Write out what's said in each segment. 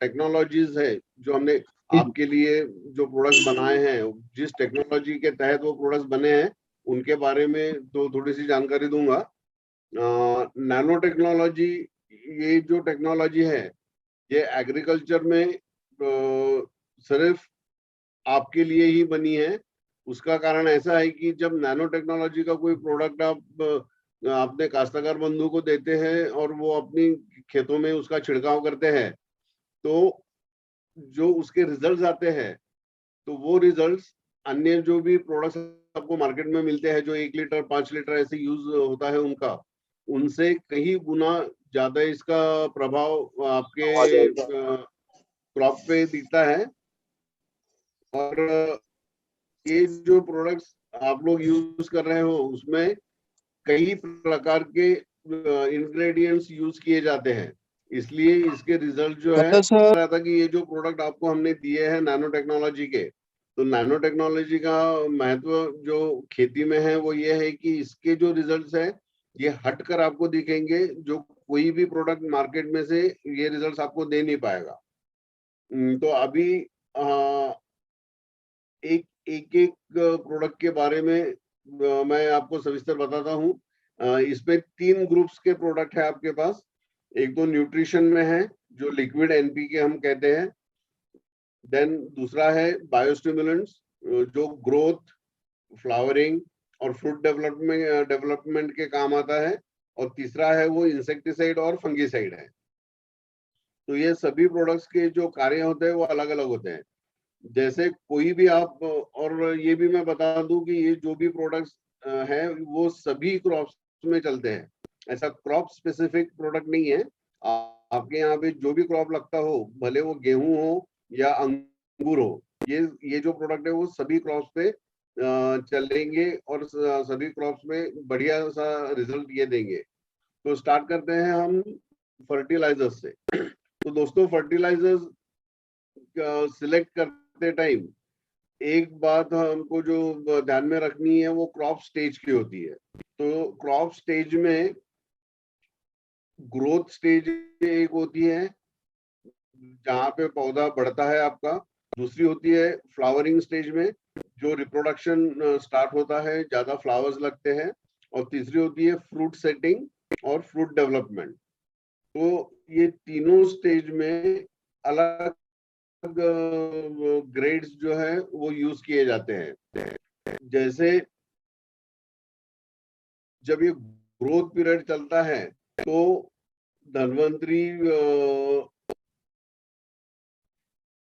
Technologies है जो हमने आपके लिए जो प्रोडक्ट्स बनाए हैं, जिस टेक्नोलॉजी के तहत वो प्रोडक्ट्स बने हैं, उनके बारे में तो थोड़ी सी जानकारी दूंगा। नैनो टेक्नोलॉजी, ये जो टेक्नोलॉजी है, ये एग्रीकल्चर में सिर्फ आपके लिए ही बनी है। उसका कारण ऐसा है कि जब नैनो टेक्नोलॉजी का कोई प्रोडक्ट आप अपने काश्तकार बंधु को देते हैं और वो अपनी खेतों में उसका छिड़काव करते हैं, तो जो उसके रिजल्ट्स आते हैं, तो वो रिजल्ट्स अन्य जो भी प्रोडक्ट्स आपको मार्केट में मिलते हैं, जो 1 लीटर 5 लीटर ऐसे यूज होता है उनका, उनसे कहीं गुना ज्यादा इसका प्रभाव आपके क्रॉप पे दिखता है। और ये जो प्रोडक्ट्स आप लोग यूज कर रहे हो, उसमें कई प्रकार के इंग्रेडिएंट्स यूज किए जाते हैं, इसलिए इसके रिजल्ट जो है सर रहा था कि ये जो प्रोडक्ट आपको हमने दिए हैं नैनो टेक्नोलॉजी के, तो नैनो टेक्नोलॉजी का महत्व जो खेती में है वो ये है कि इसके जो रिजल्ट्स है ये हटकर आपको दिखेंगे, जो कोई भी प्रोडक्ट मार्केट में से ये रिजल्ट्स आपको दे नहीं पाएगा। तो अभी एक एक एक प्रोडक्ट के बारे में मैं आपको सविस्तर बताता हूँ। इसमें 3 ग्रुप्स के प्रोडक्ट है आपके पास। एक तो न्यूट्रिशन में है, जो लिक्विड एनपीके हम कहते हैं। देन दूसरा है बायोस्टिमुलेंट्स, जो ग्रोथ, फ्लावरिंग और फ्रूट डेवलपमेंट के काम आता है। और तीसरा है वो इंसेक्टिसाइड और फंगिसाइड है। तो ये सभी प्रोडक्ट्स के जो कार्य होते हैं वो अलग अलग होते हैं। जैसे कोई भी आप, और ये भी मैं बता दूं कि ये जो भी प्रोडक्ट्स हैं वो सभी क्रॉप्स में चलते हैं, ऐसा क्रॉप स्पेसिफिक प्रोडक्ट नहीं है। आपके यहाँ पे जो भी क्रॉप लगता हो, भले वो गेहूं हो या अंगूर हो, ये जो प्रोडक्ट है वो सभी क्रॉप्स पे चलेंगे और सभी क्रॉप्स में बढ़िया सा रिजल्ट ये देंगे। तो स्टार्ट करते हैं हम फर्टिलाइजर्स से। तो दोस्तों, फर्टिलाइजर्स सिलेक्ट करते टाइम एक बात हमको जो ध्यान में रखनी है, वो क्रॉप स्टेज की होती है। तो क्रॉप स्टेज में ग्रोथ स्टेज एक होती है जहाँ पे पौधा बढ़ता है आपका। दूसरी होती है फ्लावरिंग स्टेज में, जो रिप्रोडक्शन स्टार्ट होता है, ज्यादा फ्लावर्स लगते हैं। और तीसरी होती है फ्रूट सेटिंग और फ्रूट डेवलपमेंट। तो ये तीनों स्टेज में अलग ग्रेड्स जो है वो यूज किए जाते हैं। जैसे जब ये ग्रोथ पीरियड चलता है, तो धन्वंतरी,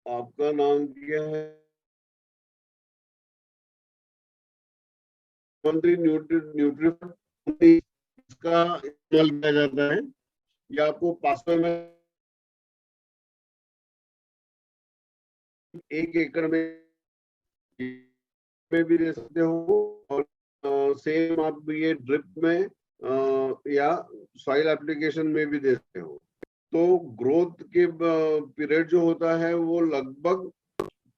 आपका नाम क्या है, धन्वंतरी न्यूट्री इसका इस्तेमाल किया जाता है। या आपको 500 में 1 एकड़ में भी दे सकते हो। और सेम आप ये ड्रिप में या सॉइल एप्लीकेशन में भी दे सकते हो। तो ग्रोथ के पीरियड जो होता है वो लगभग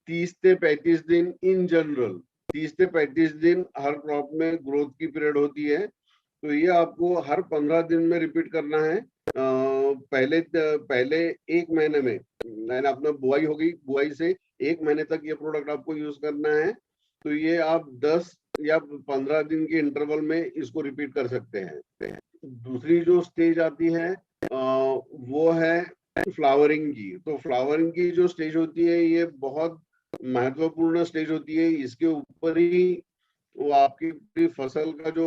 30 से 35 दिन इन जनरल, 30 से 35 दिन हर क्रॉप में ग्रोथ की पीरियड होती है। तो ये आपको हर 15 दिन में रिपीट करना है। पहले 1 महीने में मैंने अपना बुआई होगी, बुआई से 1 महीने तक ये प्रोडक्ट आपको यूज करना है। तो ये आप 10 या 15 दिन के इंटरवल में इसको रिपीट कर सकते हैं। दूसरी जो स्टेज आती है वो है फ्लावरिंग की। तो फ्लावरिंग की जो स्टेज होती है ये बहुत महत्वपूर्ण स्टेज होती है। इसके ऊपर ही वो आपकी पूरी फसल का जो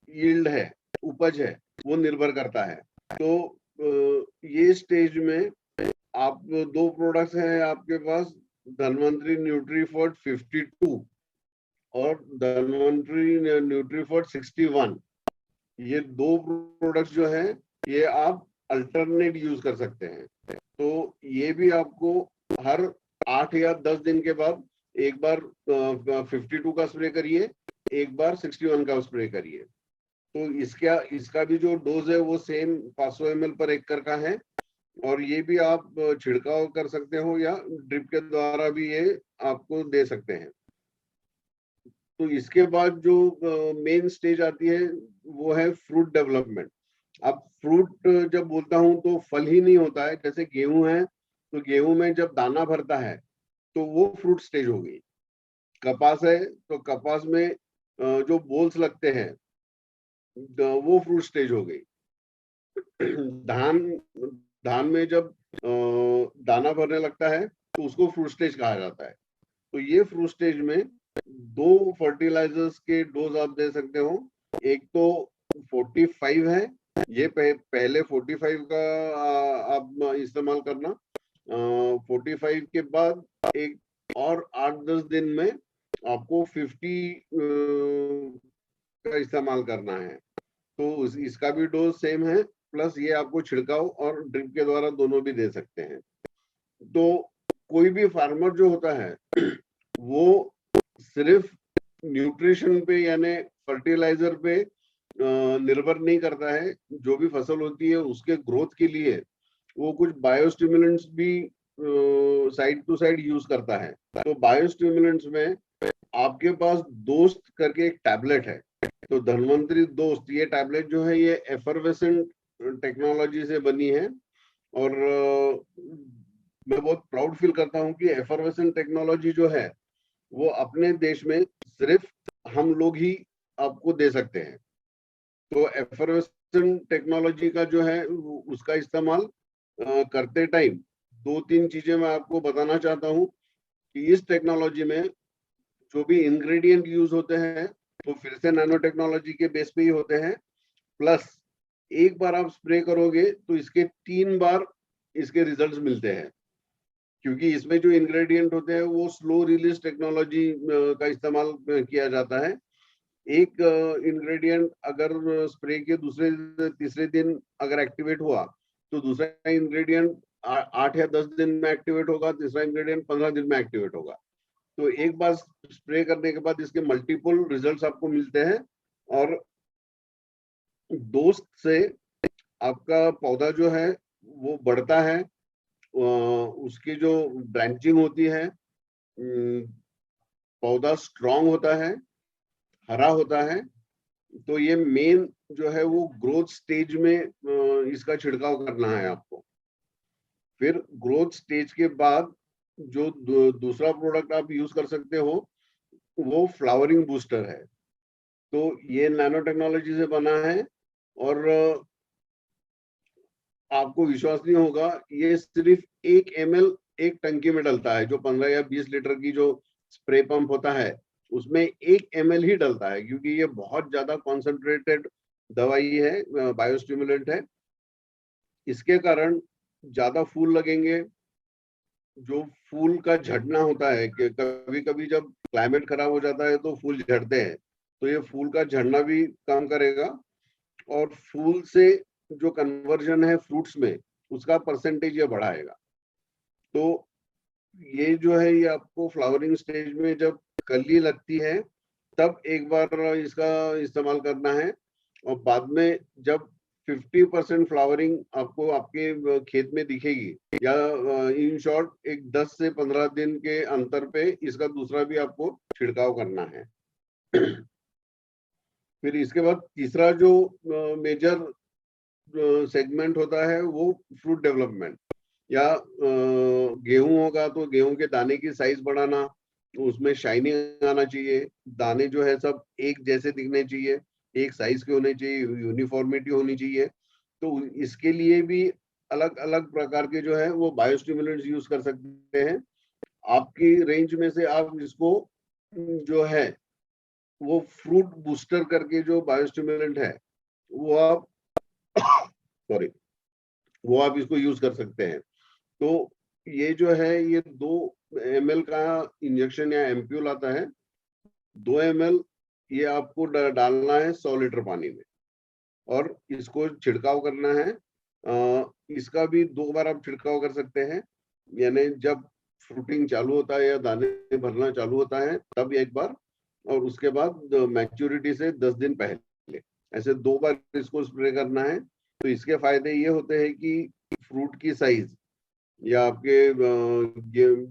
यील्ड है, उपज है, वो निर्भर करता है। तो ये स्टेज में आप 2 प्रोडक्ट्स हैं आपके पास, धन्वंतरी न्यूट्रीफर्ट 52 और धन्वंतरी न्यूट्रीफर्ट 61। ये 2 प्रोडक्ट्स जो है ये आप अल्टरनेट यूज कर सकते हैं। तो ये भी आपको हर 8 या 10 दिन के बाद एक बार 52 का स्प्रे करिए, एक बार 61 का स्प्रे करिए। तो इसका भी जो डोज है वो सेम 500 ml पर एकड़ का है। और ये भी आप छिड़काव कर सकते हो या ड्रिप के द्वारा भी ये आपको दे सकते हैं। तो इसके बाद जो मेन स्टेज आती है वो है फ्रूट डेवलपमेंट। अब फ्रूट जब बोलता हूं तो फल ही नहीं होता है। जैसे गेहूं है तो गेहूं में जब दाना भरता है तो वो फ्रूट स्टेज हो गई। कपास है तो कपास में जो बोल्स लगते हैं वो फ्रूट स्टेज हो गई। धान धान में जब दाना भरने लगता है तो उसको फ्रूट स्टेज कहा जाता है। तो ये फ्रूट स्टेज में दो फर्टिलाइजर्स के डोज आप दे सकते हो। एक तो 45 है, ये पहले 45 का आप इस्तेमाल करना। 45 के बाद एक और 8-10 दिन में आपको 50 का इस्तेमाल करना है। तो इसका भी डोज सेम है, प्लस ये आपको छिड़काव और ड्रिप के द्वारा दोनों भी दे सकते हैं। तो कोई भी फार्मर जो होता है वो सिर्फ न्यूट्रिशन पे यानी फर्टिलाइजर पे निर्भर नहीं करता है। जो भी फसल होती है उसके ग्रोथ के लिए वो कुछ बायोस्टिमुलेंट्स भी साइड टू साइड यूज करता है। तो बायोस्टिमुलेंट्स में आपके पास दोस्त करके एक टैबलेट है। तो धन्वंतरी दोस्त ये टैबलेट जो है ये एफरवेसेंट टेक्नोलॉजी से बनी है। और मैं बहुत प्राउड फील करता हूँ कि एफरवेसेंट टेक्नोलॉजी जो है वो अपने देश में सिर्फ हम लोग ही आपको दे सकते हैं। तो एफरवेसेंट टेक्नोलॉजी का जो है उसका इस्तेमाल करते टाइम 2-3 चीजें मैं आपको बताना चाहता हूँ कि इस टेक्नोलॉजी में जो भी इंग्रेडिएंट यूज होते हैं वो फिर से नैनो टेक्नोलॉजी के बेस पे ही होते हैं। प्लस एक बार आप स्प्रे करोगे तो इसके 3 बार इसके रिजल्ट्स मिलते हैं, क्योंकि इसमें जो इंग्रेडिएंट होते हैं वो स्लो रिलीज टेक्नोलॉजी का इस्तेमाल किया जाता है। एक इंग्रेडिएंट अगर स्प्रे के दूसरे तीसरे दिन अगर एक्टिवेट हुआ तो दूसरा इंग्रेडिएंट 8 या 10 दिन में एक्टिवेट होगा, तीसरा इंग्रेडिएंट 15 दिन में एक्टिवेट होगा। तो एक बार स्प्रे करने के बाद इसके मल्टीपल रिजल्ट्स आपको मिलते हैं। और दोस्त से आपका पौधा जो है वो बढ़ता है, उसकी जो ब्रांचिंग होती है, पौधा स्ट्रांग होता है, हरा होता है। तो ये मेन जो है वो ग्रोथ स्टेज में इसका छिड़काव करना है आपको। फिर ग्रोथ स्टेज के बाद जो दूसरा प्रोडक्ट आप यूज कर सकते हो वो फ्लावरिंग बूस्टर है। तो ये नैनो टेक्नोलॉजी से बना है और आपको विश्वास नहीं होगा, ये सिर्फ 1 ml एक टंकी में डलता है। जो 15 या 20 लीटर की जो स्प्रे पंप होता है उसमें 1 ml ही डलता है, क्योंकि ये बहुत ज्यादा कॉन्सेंट्रेटेड दवाई है, बायोस्टिमुलेंट है। इसके कारण ज्यादा फूल लगेंगे। जो फूल का झड़ना होता है कि कभी कभी जब क्लाइमेट खराब हो जाता है तो फूल झड़ते हैं, तो ये फूल का झड़ना भी कम करेगा। और फूल से जो कन्वर्जन है फ्रूट्स में उसका परसेंटेज ये बढ़ाएगा। तो ये जो है ये आपको फ्लावरिंग स्टेज में जब कली लगती है तब एक बार इसका इस्तेमाल करना है। और बाद में जब 50% फ्लावरिंग आपको आपके खेत में दिखेगी, या इन शॉर्ट एक 10 से 15 दिन के अंतर पे इसका दूसरा भी आपको छिड़काव करना है। फिर इसके बाद तीसरा जो मेजर सेगमेंट होता है वो फ्रूट डेवलपमेंट। या गेहूं होगा तो गेहूं के दाने की साइज बढ़ाना, तो उसमें शाइनिंग आना चाहिए, दाने जो है सब एक जैसे दिखने चाहिए, एक साइज के होने चाहिए, यूनिफॉर्मिटी होनी चाहिए। तो इसके लिए भी अलग अलग प्रकार के जो है वो बायोस्टिमुलेंट्स यूज कर सकते हैं। आपकी रेंज में से आप इसको जो है वो फ्रूट बूस्टर करके जो बायोस्टिमुलेंट है वो आप सॉरी वो आप इसको यूज कर सकते हैं। तो ये जो है ये 2 ml का इंजेक्शन या एम्प्यूल आता है। 2 ml ये आपको डालना है 100 लीटर पानी में और इसको छिड़काव करना है। इसका भी 2 बार आप छिड़काव कर सकते हैं, यानी जब फ्रूटिंग चालू होता है या दाने भरना चालू होता है तब एक बार, और उसके बाद मैच्योरिटी से 10 दिन पहले, ऐसे 2 बार इसको स्प्रे करना है। तो इसके फायदे ये होते हैं कि फ्रूट की साइज या आपके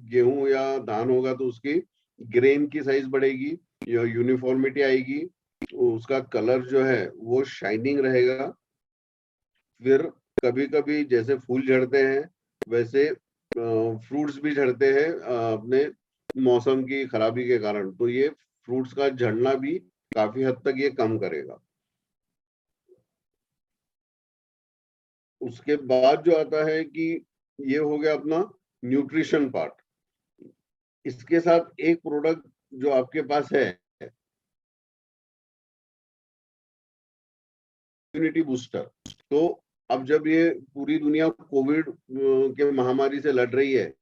गेहूं या धान होगा तो उसकी ग्रेन की साइज बढ़ेगी या यूनिफॉर्मिटी आएगी, उसका कलर जो है वो शाइनिंग रहेगा। फिर कभी कभी जैसे फूल झड़ते हैं वैसे फ्रूट्स भी झड़ते हैं अपने मौसम की खराबी के कारण, तो ये फ्रूट्स का झड़ना भी काफी हद तक ये कम करेगा। उसके बाद जो आता है कि ये हो गया अपना न्यूट्रिशन पार्ट। इसके साथ एक प्रोडक्ट जो आपके पास है, इम्यूनिटी बूस्टर। तो अब जब ये पूरी दुनिया कोविड के महामारी से लड़ रही है,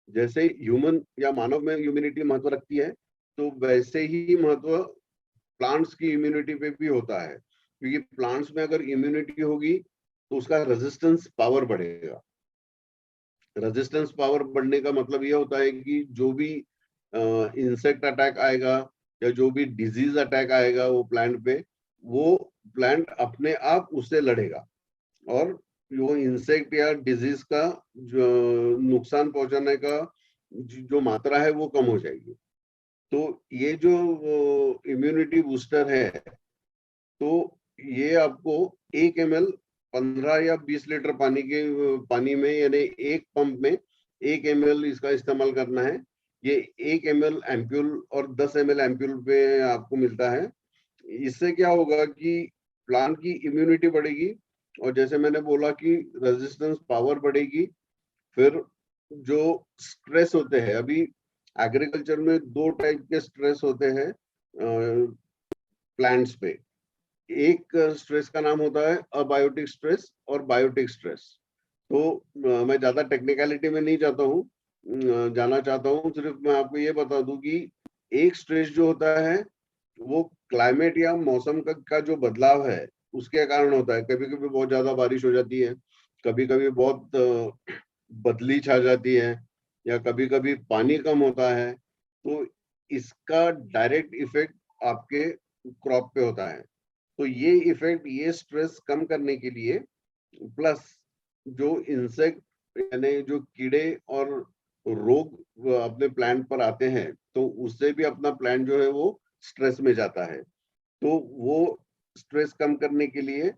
जैसे ह्यूमन या मानव में इम्यूनिटी महत्व रखती है, तो वैसे ही महत्व प्लांट्स की इम्यूनिटी पे भी होता है, क्योंकि प्लांट्स में अगर इम्यूनिटी होगी तो उसका रेजिस्टेंस पावर बढ़ेगा। रेजिस्टेंस पावर बढ़ने का मतलब ये होता है कि जो भी इंसेक्ट अटैक आएगा या जो भी डिजीज अटैक आएगा वो प्लांट पे, वो प्लांट अपने आप उससे लड़ेगा और वो इंसेक्ट या डिजीज का जो नुकसान पहुंचाने का जो मात्रा है वो कम हो जाएगी। तो ये जो इम्यूनिटी बूस्टर है, तो ये आपको 1 ml 15 या 20 लीटर पानी में यानी एक पंप में 1 ml इसका इस्तेमाल करना है। ये 1 ml एम्प्यूल और 10 ml एम्प्यूल पे आपको मिलता है। इससे क्या होगा कि प्लांट की इम्यूनिटी बढ़ेगी और जैसे मैंने बोला कि रेजिस्टेंस पावर बढ़ेगी। फिर जो स्ट्रेस होते हैं, अभी एग्रीकल्चर में 2 टाइप के स्ट्रेस होते हैं प्लांट्स पे। एक स्ट्रेस का नाम होता है अबायोटिक स्ट्रेस और बायोटिक स्ट्रेस। तो मैं ज्यादा टेक्निकलिटी में नहीं जाता हूँ, जाना चाहता हूँ, सिर्फ मैं आपको ये बता दूं कि एक स्ट्रेस जो होता है वो क्लाइमेट या मौसम का जो बदलाव है उसके कारण होता है। कभी कभी बहुत ज्यादा बारिश हो जाती है, कभी कभी बहुत बदली छा जाती है, या कभी कभी पानी कम होता है। तो इसका डायरेक्ट इफेक्ट आपके क्रॉप पे होता है। तो ये इफेक्ट, ये स्ट्रेस कम करने के लिए, प्लस जो इंसेक्ट यानी जो कीड़े और रोग अपने प्लांट पर आते हैं, तो उससे भी अपना प्लांट जो है वो स्ट्रेस में जाता है। तो वो स्ट्रेस कम करने के लिए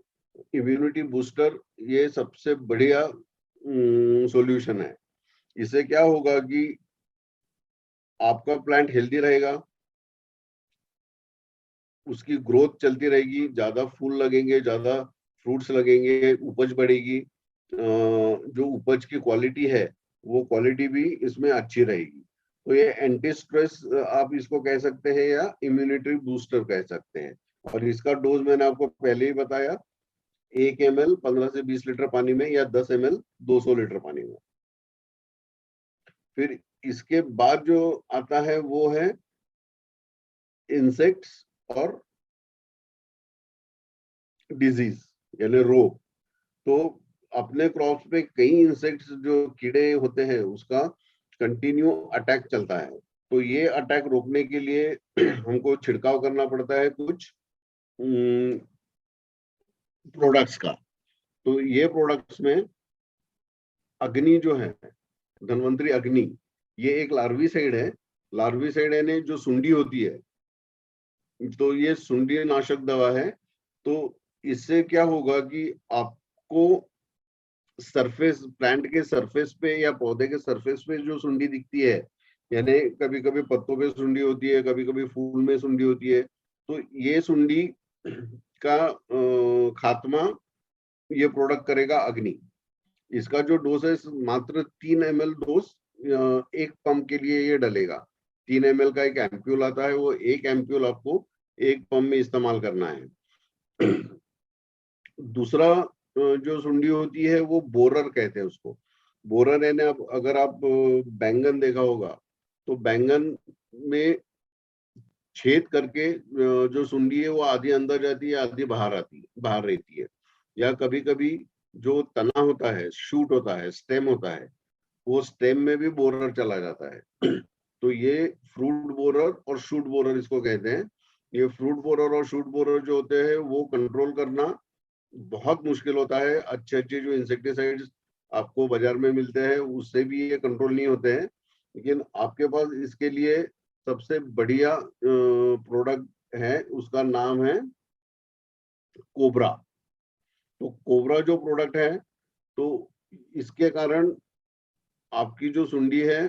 इम्यूनिटी बूस्टर ये सबसे बढ़िया सॉल्यूशन है। इससे क्या होगा कि आपका प्लांट हेल्दी रहेगा, उसकी ग्रोथ चलती रहेगी, ज्यादा फूल लगेंगे, ज्यादा फ्रूट्स लगेंगे, उपज बढ़ेगी। जो उपज की क्वालिटी है वो क्वालिटी भी इसमें अच्छी रहेगी। तो ये एंटी स्ट्रेस आप इसको कह सकते हैं या इम्यूनिटी बूस्टर कह सकते हैं। और इसका डोज मैंने आपको पहले ही बताया, 1 ml 15 से 20 लीटर पानी में या 10 ml 200 लीटर पानी में। फिर इसके बाद जो आता है वो है इंसेक्ट्स और डिजीज यानी रोग। तो अपने क्रॉप्स पे कई इंसेक्ट्स जो कीड़े होते हैं उसका कंटिन्यू अटैक चलता है। तो ये अटैक रोकने के लिए हमको छिड़काव करना पड़ता है कुछ प्रोडक्ट्स का। तो ये प्रोडक्ट्स में अग्नि जो है, धनवंतरी अग्नि, ये एक लार्विसाइड है। लार्विसाइड यानी जो सुंडी होती है, तो ये सुंडी नाशक दवा है। तो इससे क्या होगा कि आपको सरफेस, प्लांट के सरफेस पे या पौधे के सरफेस पे जो सुंडी दिखती है, यानी कभी कभी पत्तों पे सुंडी होती है, कभी कभी फूल में सुंडी होती है, तो ये सुंडी का खात्मा ये प्रोडक्ट करेगा अग्नि। इसका जो डोज है मात्र 3 ml डोज एक पंप के लिए ये डलेगा। 3 ml का एक एम्प्यूल आता है, वो एक एम्प्यूल आपको एक पंप में इस्तेमाल करना है। दूसरा जो सुंडी होती है वो बोरर कहते हैं उसको। बोरर यानी अगर आप बैंगन देखा होगा, तो बैंगन में छेद करके जो सुंडी है वो आधी अंदर जाती है, आधी बाहर आती है, बाहर रहती है। या कभी कभी जो तना होता है, शूट होता है, स्टेम होता है, वो स्टेम में भी बोरर चला जाता है। तो ये फ्रूट बोरर और शूट बोरर इसको कहते हैं। ये फ्रूट बोरर और शूट बोरर जो होते हैं वो कंट्रोल करना बहुत मुश्किल होता है। अच्छे अच्छे जो इंसेक्टिसाइड्स आपको बाजार में मिलते हैं उससे भी ये कंट्रोल नहीं होते हैं। लेकिन आपके पास इसके लिए सबसे बढ़िया प्रोडक्ट है उसका नाम है कोबरा। तो कोबरा जो प्रोडक्ट है, तो इसके कारण आपकी जो सुंडी है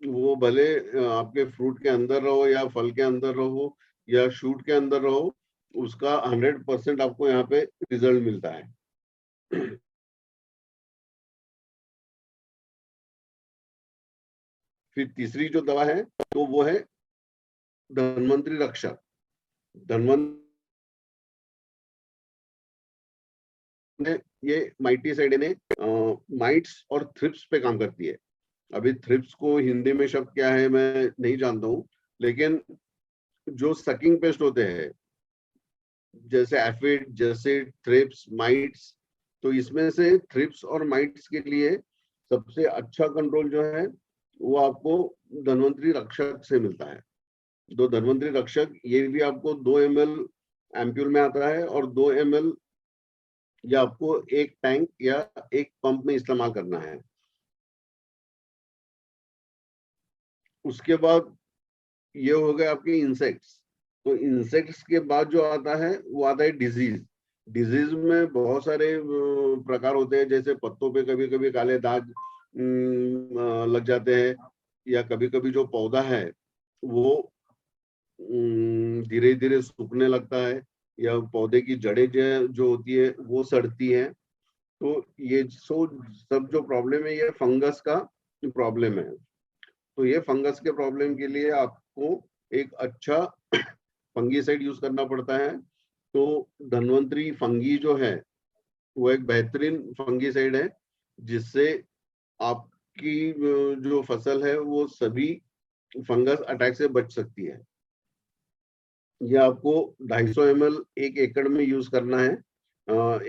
वो भले आपके फ्रूट के अंदर रहो या फल के अंदर रहो या शूट के अंदर रहो, उसका 100% आपको यहाँ पे रिजल्ट मिलता है। फिर तीसरी जो दवा है तो वो है धन्वंतरी रक्षक। धन्वंतरी ये माइटिसाइड ने माइट्स और थ्रिप्स पे काम करती है। अभी थ्रिप्स को हिंदी में शब्द क्या है मैं नहीं जानता हूँ, लेकिन जो सकिंग पेस्ट होते हैं जैसे एफिड, जैसे थ्रिप्स, माइट्स, तो इसमें से थ्रिप्स और माइट्स के लिए सबसे अच्छा कंट्रोल जो है वो आपको धन्वंतरी रक्षक से मिलता है। दो धन्वंतरी रक्षक ये भी आपको 2 ml एम्प्यूल में आता है और 2 ml या आपको एक टैंक या एक पंप में इस्तेमाल करना है। उसके बाद ये हो गए आपके इंसेक्ट्स। तो इंसेक्ट्स के बाद जो आता है वो आता है डिजीज। डिजीज में बहुत सारे प्रकार होते हैं, जैसे पत्तों पे कभी कभी काले दाग लग जाते हैं, या कभी कभी जो पौधा है वो धीरे धीरे सूखने लगता है, या पौधे की जड़ें जो होती है वो सड़ती है। तो ये सब जो प्रॉब्लम है ये फंगस का प्रॉब्लम है। तो ये फंगस के प्रॉब्लम के लिए आपको एक अच्छा फंगीसाइड यूज करना पड़ता है। तो धन्वंतरी फंगी जो है वो एक बेहतरीन फंगीसाइड है, जिससे आपकी जो फसल है वो सभी फंगस अटैक से बच सकती है। ये आपको 250 ml 1 एकड़ में यूज करना है।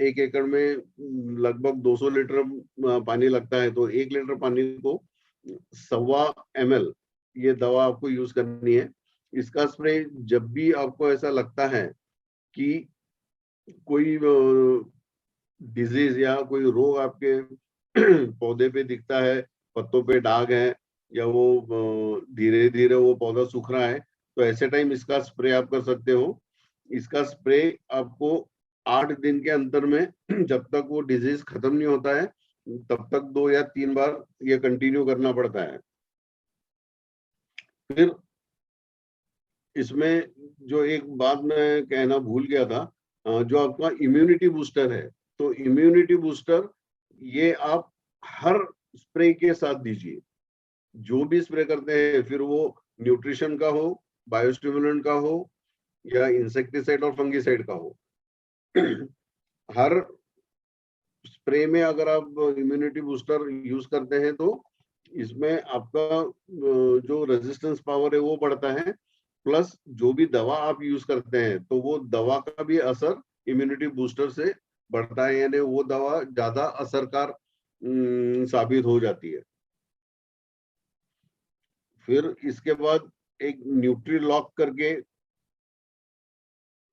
1 एकड़ में लगभग 200 लीटर पानी लगता है, तो 1 लीटर पानी को 1.25 ml ये दवा आपको यूज करनी है। इसका स्प्रे जब भी आपको ऐसा लगता है कि कोई डिजीज या कोई रोग आपके पौधे पे दिखता है, पत्तों पे दाग है, या वो धीरे धीरे वो पौधा सूख रहा है, तो ऐसे टाइम इसका स्प्रे आप कर सकते हो। इसका स्प्रे आपको 8 दिन के अंतर में जब तक वो डिजीज खत्म नहीं होता है तब तक 2 या 3 बार ये कंटिन्यू करना पड़ता है। फिर इसमें जो एक बात मैं कहना भूल गया था, जो आपका इम्यूनिटी बूस्टर है, तो इम्यूनिटी बूस्टर ये आप हर स्प्रे के साथ दीजिए। जो भी स्प्रे करते हैं, फिर वो न्यूट्रिशन का हो, बायोस्टिमुलेंट का हो, या इंसेक्टिसाइड और फंगिसाइड का हो, हर स्प्रे में अगर आप इम्यूनिटी बूस्टर यूज करते हैं तो इसमें आपका जो रेजिस्टेंस पावर है वो बढ़ता है, प्लस जो भी दवा आप यूज करते हैं तो वो दवा का भी असर इम्यूनिटी बूस्टर से बढ़ता है, यानी वो दवा ज्यादा असरकार साबित हो जाती है। फिर इसके बाद एक न्यूट्रीलॉक करके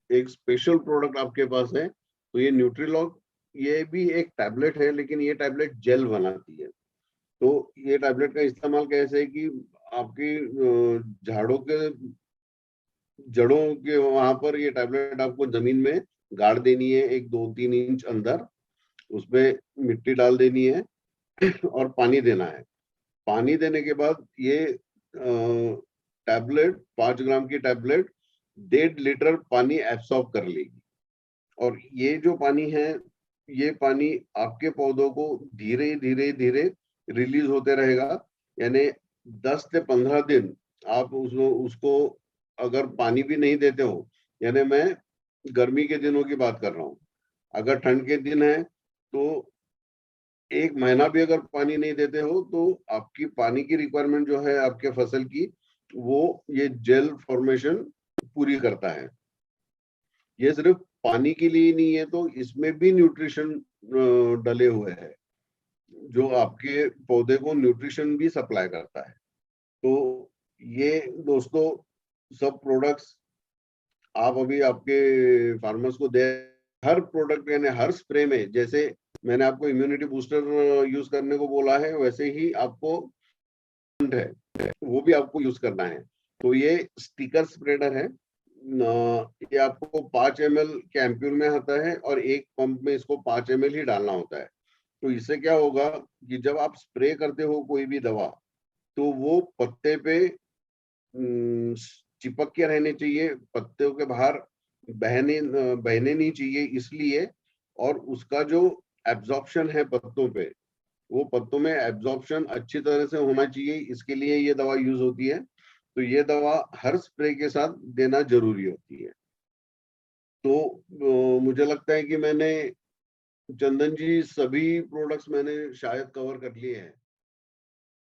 एक स्पेशल प्रोडक्ट आपके पास है। तो ये न्यूट्रीलॉक ये भी एक टैबलेट है, लेकिन ये टैबलेट जेल बनाती है। तो ये टैबलेट का इस्तेमाल कैसे है कि आपकी झाड़ों के जड़ों के वहां पर ये टैबलेट आपको जमीन में गाड़ देनी है, 1-2-3 इंच अंदर। उसमें मिट्टी डाल देनी है और पानी देना है। पानी देने के बाद ये टैबलेट 5 ग्राम की टैबलेट 1.5 लीटर पानी एब्सॉर्ब कर लेगी। और ये जो पानी है, ये पानी आपके पौधों को धीरे धीरे धीरे रिलीज होते रहेगा। यानी 10 से 15 दिन आप उसको अगर पानी भी नहीं देते हो, यानी मैं गर्मी के दिनों की बात कर रहा हूँ, अगर ठंड के दिन है तो 1 महीना भी अगर पानी नहीं देते हो तो आपकी पानी की रिक्वायरमेंट जो है आपके फसल की, वो ये जेल फॉर्मेशन पूरी करता है। ये सिर्फ पानी के लिए नहीं है, तो इसमें भी न्यूट्रिशन डले हुए हैं जो आपके पौधे को न्यूट्रिशन भी सप्लाई करता है। तो ये दोस्तों सब प्रोडक्ट्स आप अभी आपके फार्मर्स को दे। हर प्रोडक्ट यानी हर स्प्रे में, जैसे मैंने आपको इम्यूनिटी बूस्टर यूज करने को बोला है, वैसे ही आपको है वो भी आपको यूज करना है। तो ये स्टिकर स्प्रेडर है, ये आपको 5 ml के एम्प्यूल में आता है और एक पंप में इसको 5 ml ही डालना होता है। तो इससे क्या होगा कि जब आप स्प्रे करते हो कोई भी दवा, तो वो पत्ते पे चिपक के रहने चाहिए, पत्तों के बाहर बहने नहीं चाहिए इसलिए। और उसका जो एब्जॉर्प्शन है पत्तों पे, वो पत्तों में एब्जॉर्प्शन अच्छी तरह से होना चाहिए, इसके लिए ये दवा यूज होती है। तो ये दवा हर स्प्रे के साथ देना जरूरी होती है। तो मुझे लगता है कि मैंने, चंदन जी, सभी प्रोडक्ट्स मैंने शायद कवर कर लिए हैं।